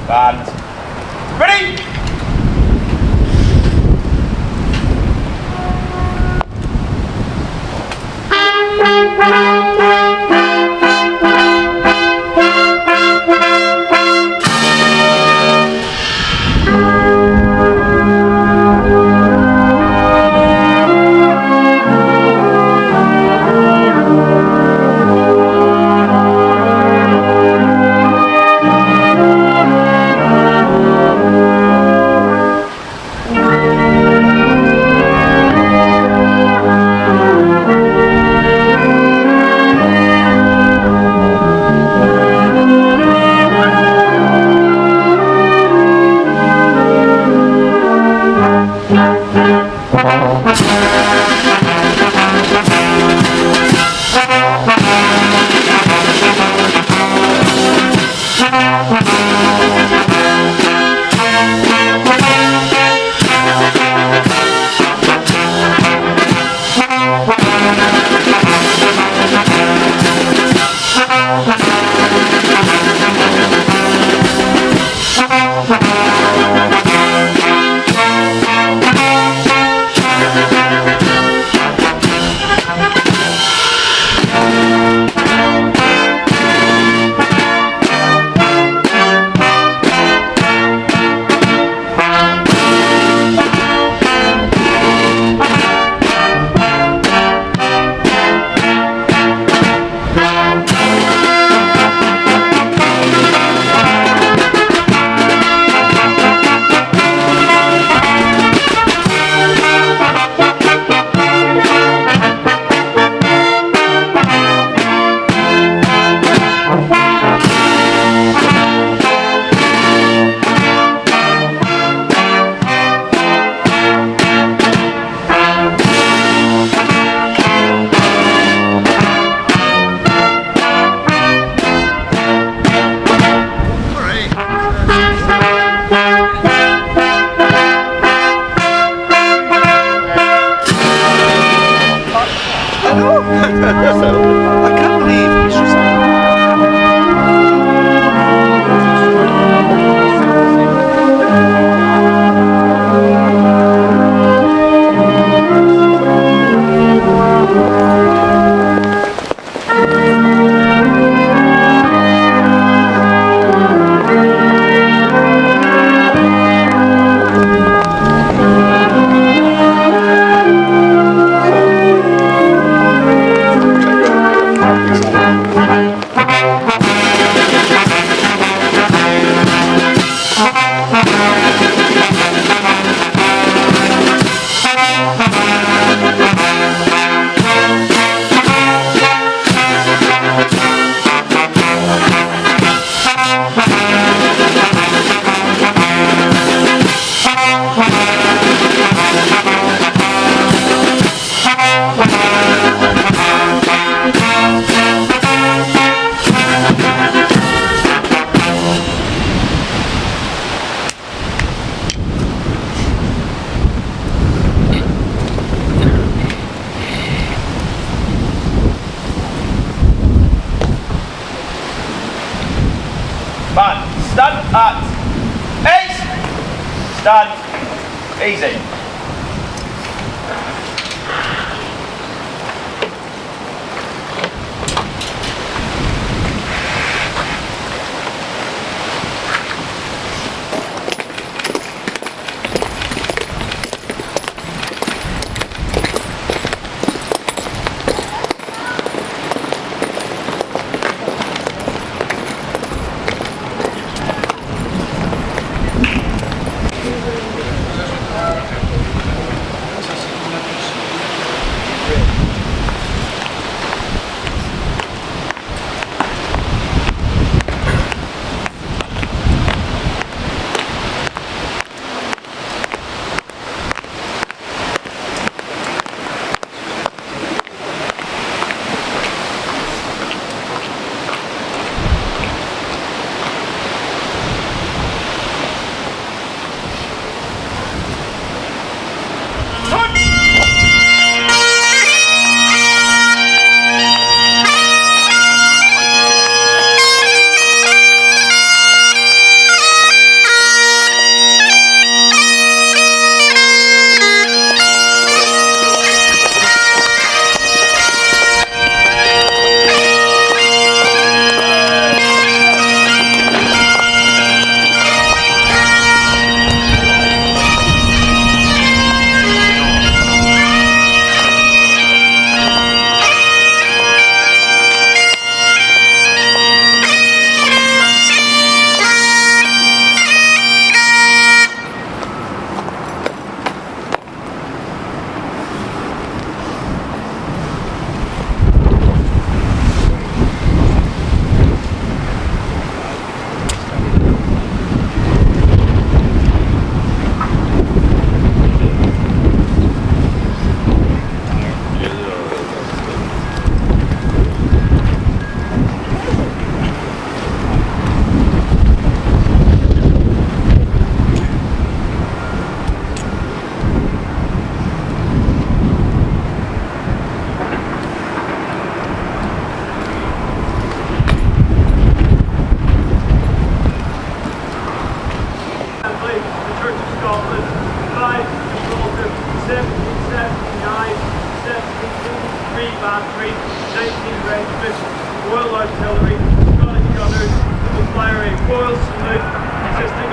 And ready? I can't believe he's just... Man, stand at ease. Stand easy.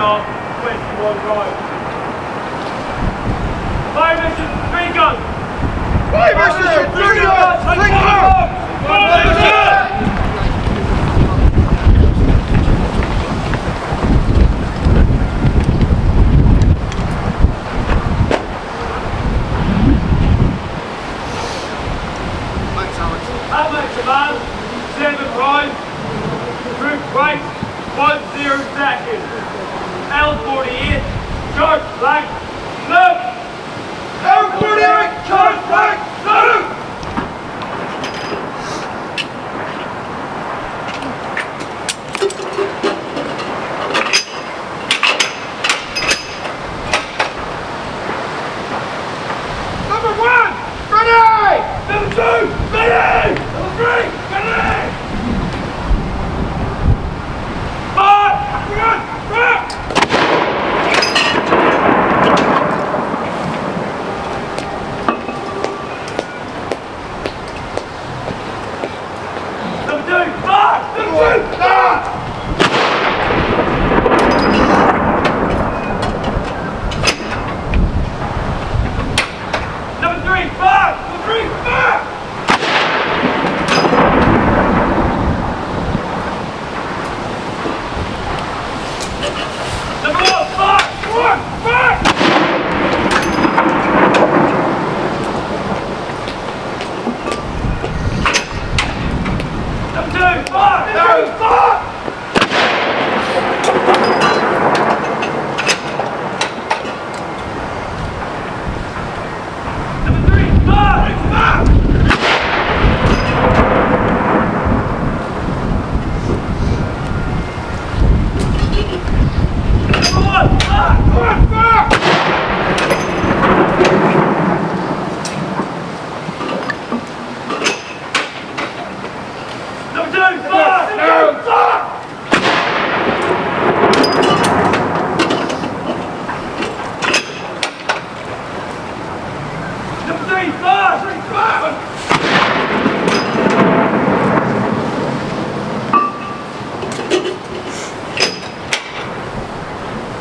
on 21 rounds. 5 missions, 3 guns. 5 missions, 3 guns! Take Helmet command, 7 rounds. Group right, 10 seconds. L48, charge flank, move! L48, charge flank, move! Number 1, ready! Number 2, ready! Number 3, ready! 5, run! Number 2, fire! Number 2, fire! Number 3, fire! Number 3, fire! Number 1, fire! 1, fire! Number 2, fire! 2, fire! Number 3, fire! Fire! Number 1, fire! 1, fire! Number 2, fire! 2, fire! Number 3, fire! 3, fire!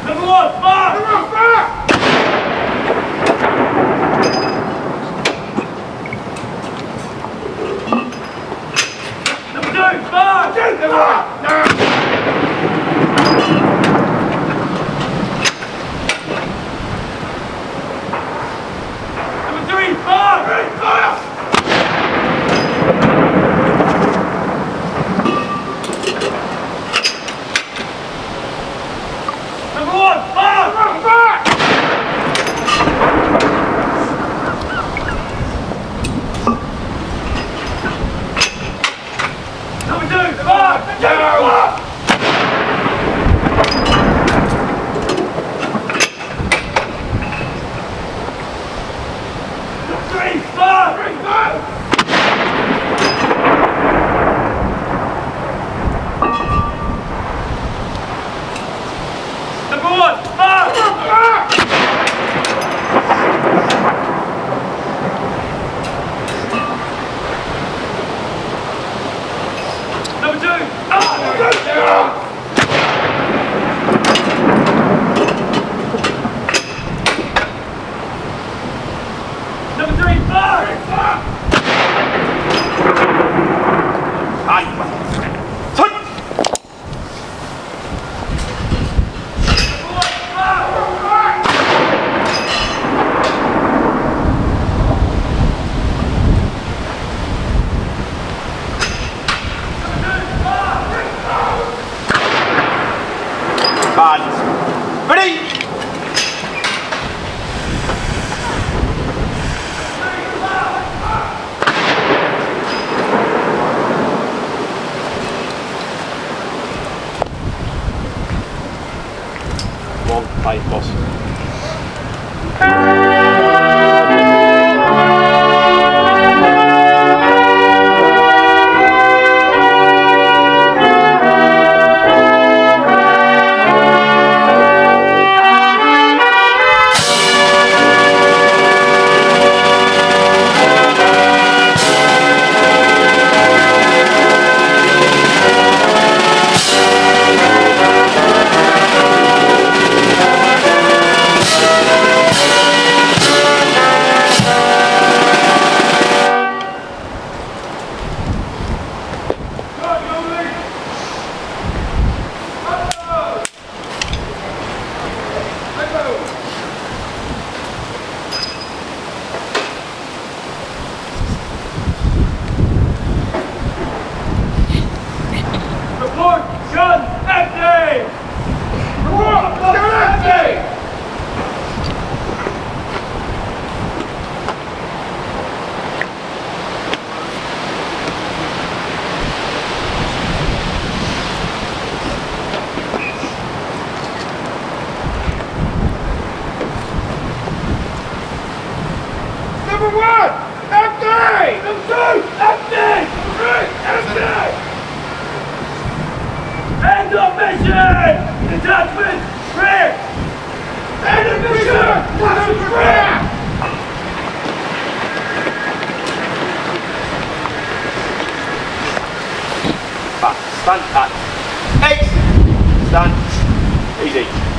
Number 1, fire! Number 1, fire! Number 2, fire! 2, fire! Number 3, fire! 3, fire! Number 1, fire! Number 1, fire! Number 2, fire! 2, fire! Number 3, fire! 3, fire! Number 1, fire! Number 1, fire! Number 2, fire! 2, fire! Number 3, fire! 3, fire! Aye. Turn! Number 1, fire! Bands. Ready? Long fight, boss. Judgment free! Edinburgh! Judgment free! Back, stand back. 8. Stand. Easy.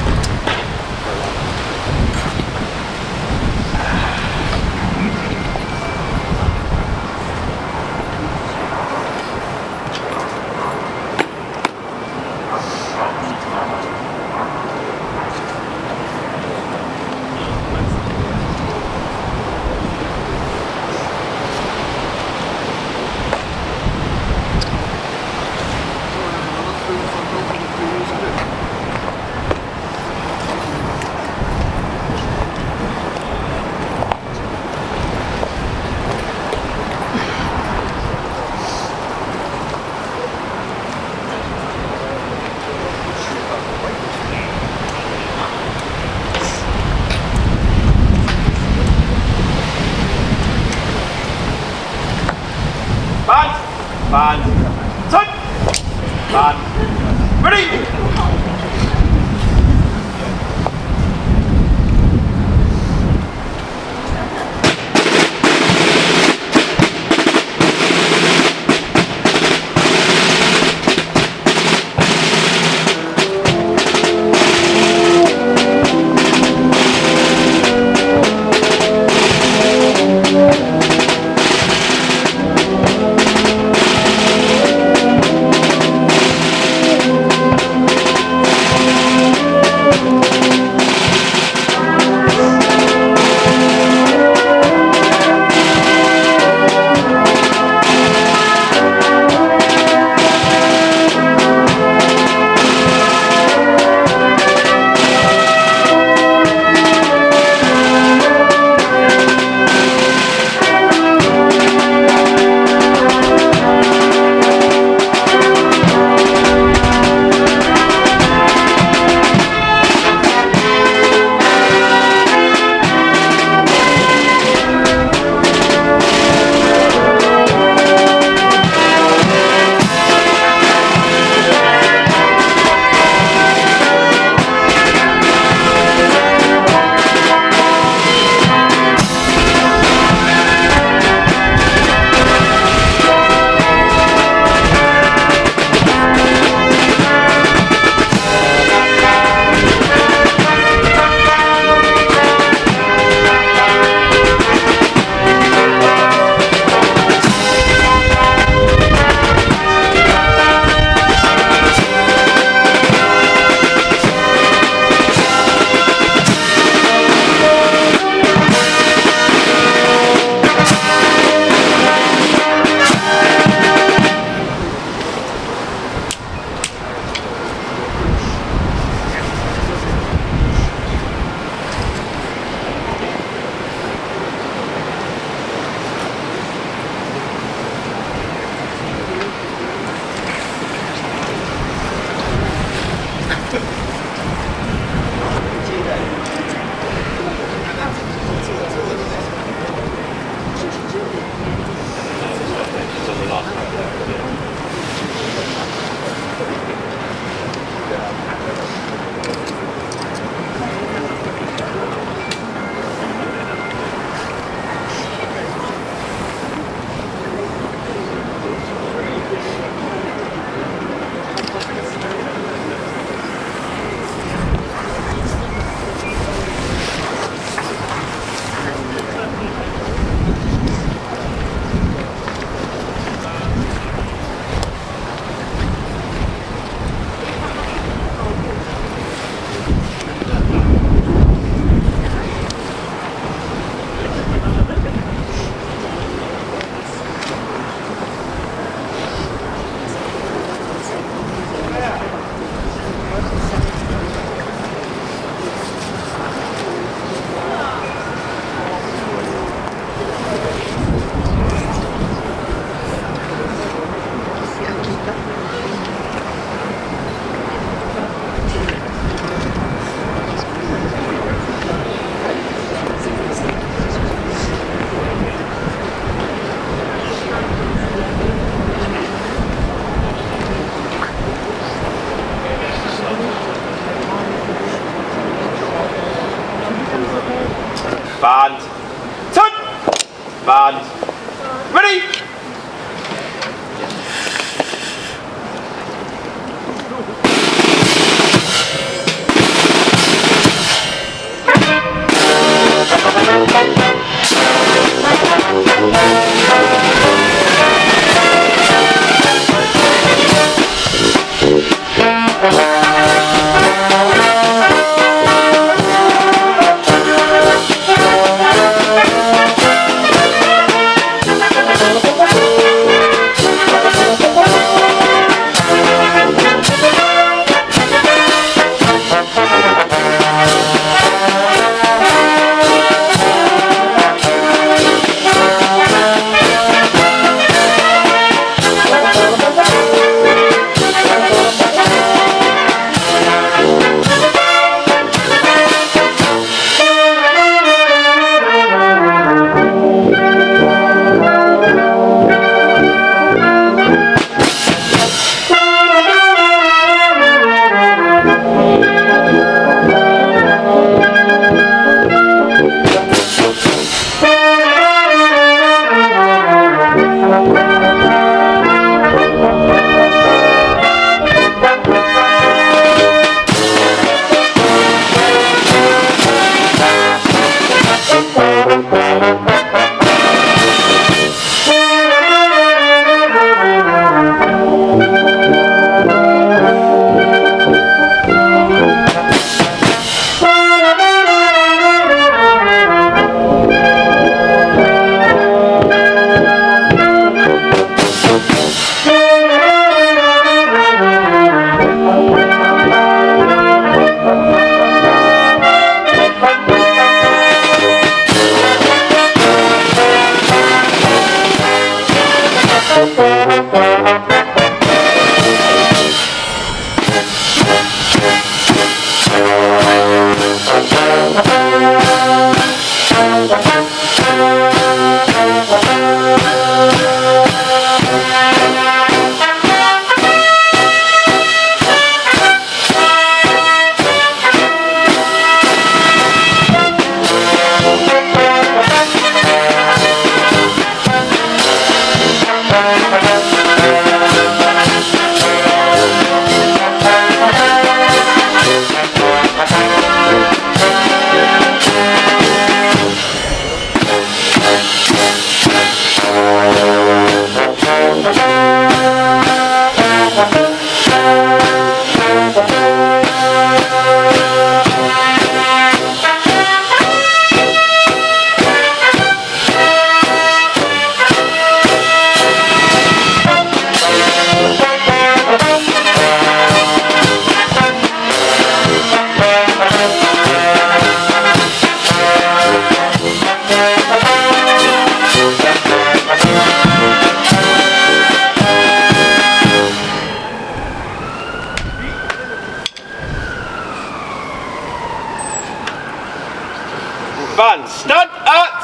Van, stand at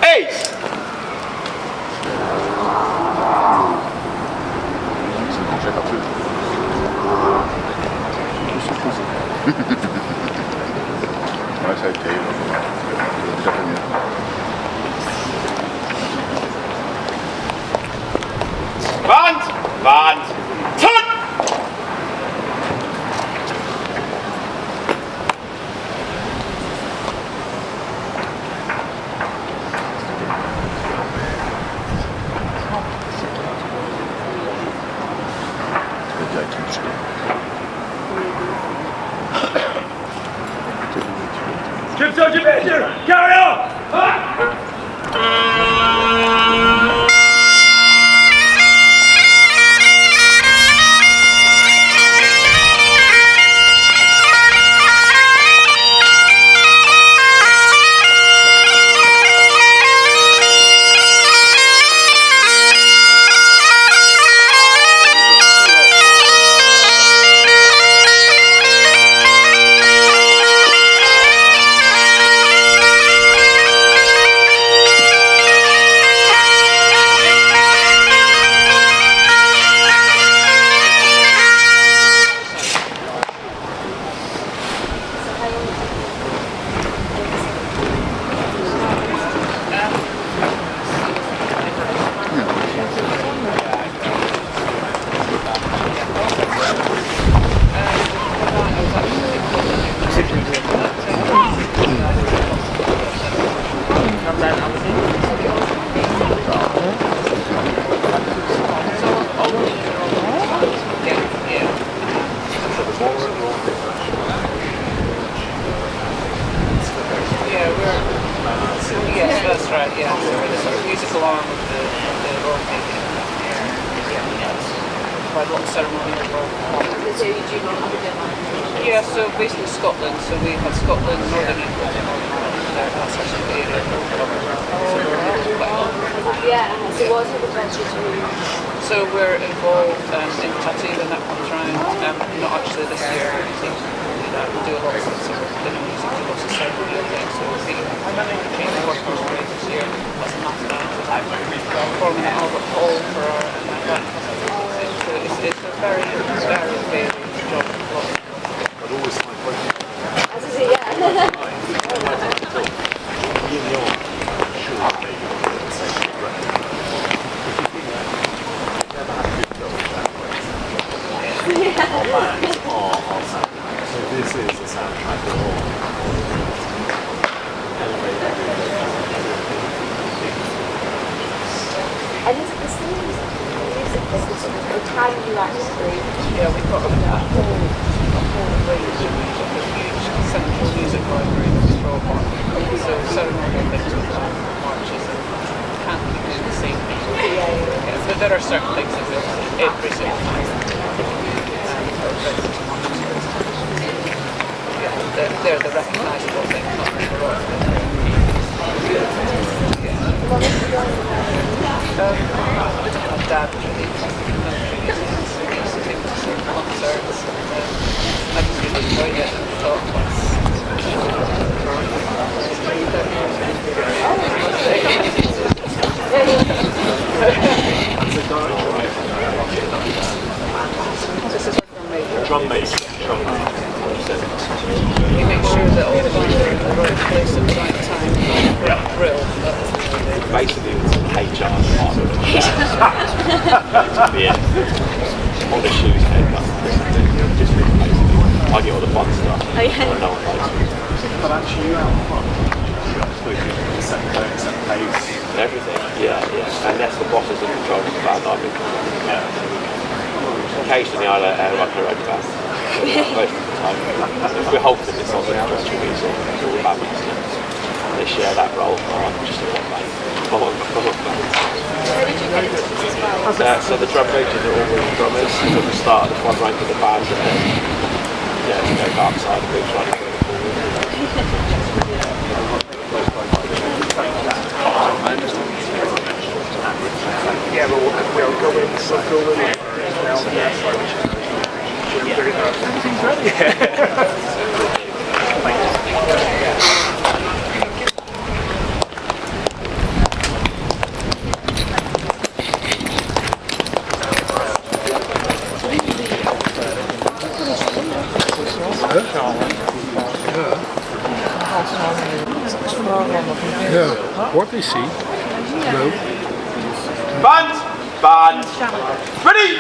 ace. Van, turn. Keep touching Major! Carry on! Yes, that's right, yeah. So we're the sort of musical arm of the royal family. Quite a lot of ceremonial role. So you do not have a deadline? Yeah, so basically Scotland. So we had Scotland, Northern England, and Northern Ireland. That's actually the area that we're covering. So we're quite a lot. Yeah, so what sort of events did you? So we're involved in tattoo when that comes around. Not actually this year. We do a lot of sort of dinner music, do lots of ceremonial things. So we're the first one this year. That's performing at Albert Hall for our night. So it's a very varied job. As is it, yeah. So this is a soundtrack for all. And is it the same music business or time you actually? Yeah, we've got a whole range of music, a huge central music library that we throw apart. So ceremonial things with marches and can't keep doing the same thing. Yeah, but there are certain things that every single time. They're the recognisable things, not the heroic things. My dad really used to take me to some concerts, and I just really enjoyed it and thought, this is Drum bass. you make sure that all the bands are in the right place at the right time. Drill. Basically, it's an HR part of it. Yeah. All the shoes, haircuts, just basically. I get all the fun stuff. Oh, yeah. No one likes me. But actually, you out front. Set pace. Everything. Yeah. And that's the bosses in control of the band, I think. Occasionally I let like a red band. Most of the time. If we're halting this on the actual music, it's all about music. They share that role. I'm just a one man. Come on. How did you get into this as well? So the drum majors are all the drummers from the start of the front rank of the band, and then we go dark side of it, trying to go Yeah, but we'll go in, everything's ready. Ja, what is he? No. Band! Ready!